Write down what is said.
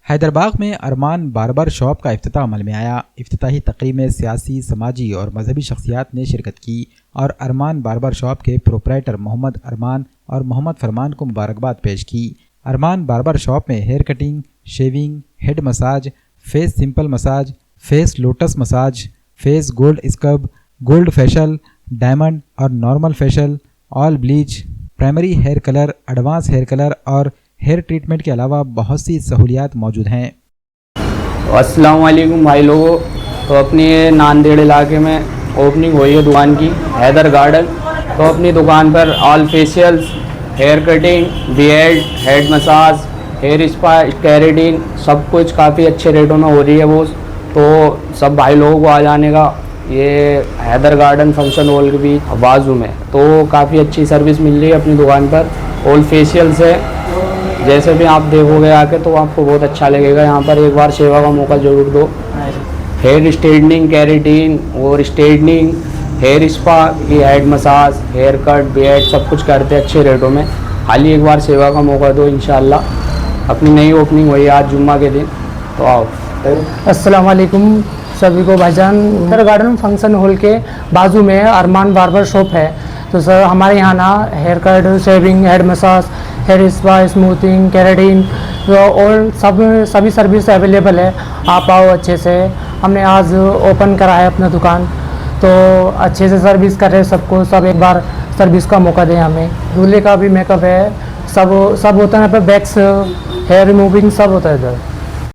हैदराबाद में अरमान barber shop का इफ्तिताह अमल में आया। इफ्तिताही तकरीब में सियासी, समाजी और मजहबी शख्सियात ने शिरकत की और अरमान बार्बर शॉप के प्रोपराइटर मोहम्मद अरमान और मोहम्मद फरमान को मुबारकबाद पेश की। अरमान बार्बर शॉप में hair cutting, shaving, head massage, face simple massage, face lotus massage, face gold scrub, gold facial, diamond और normal facial, all bleach, primary hair colour, advance hair colour और hair treatment के अलावा बहुत सी सहूलियात मौजूद हैं। अस्सलाम वालेकुम भाई लोगों। तो अपनी ये नांदेड़ इलाके में ओपनिंग हुई है दुकान की, हैदर गार्डन। तो अपनी दुकान पर all facials, hair cutting, beard, head massage, hair spa, keratin, सब कुछ काफ़ी अच्छे रेटों में हो रही है वो। तो सब भाई लोगों को आ जाने का, ये हैदर गार्डन फंक्शन हॉल के भी बाजू में। तो काफ़ी अच्छी सर्विस मिल रही है अपनी दुकान पर। ऑल फेशियल्स है, जैसे भी आप देखोगे आके तो आपको बहुत अच्छा लगेगा। यहाँ पर एक बार सेवा का मौका ज़रूर दो। हेयर स्ट्रेटनिंग, केराटिन और स्ट्रेटनिंग, हेयर स्पा की, head massage, hair cut, beard, सब कुछ करते हैं अच्छे रेटों में। खाली एक बार सेवा का मौका दो, इंशाल्लाह। अपनी नई ओपनिंग हुई आज जुम्मा के दिन, तो आओ। अस्सलाम वालेकुम सभी को भाईजान। हैदर गार्डन फंक्शन हॉल के बाजू में अरमान बार्बर शॉप है। तो सर हमारे यहाँ ना hair cut, shaving, head massage, hair spa, smoothing, keratin और सभी सर्विस अवेलेबल है। आप आओ अच्छे से। हमने आज ओपन करा है अपना दुकान, तो अच्छे से सर्विस कर रहे हैं सबको। सब एक बार सर्विस का मौका दें हमें। दूल्हे का भी मेकअप है, सब होता है यहाँ पर। वैक्स, हेयर रिमूविंग सब होता है इधर।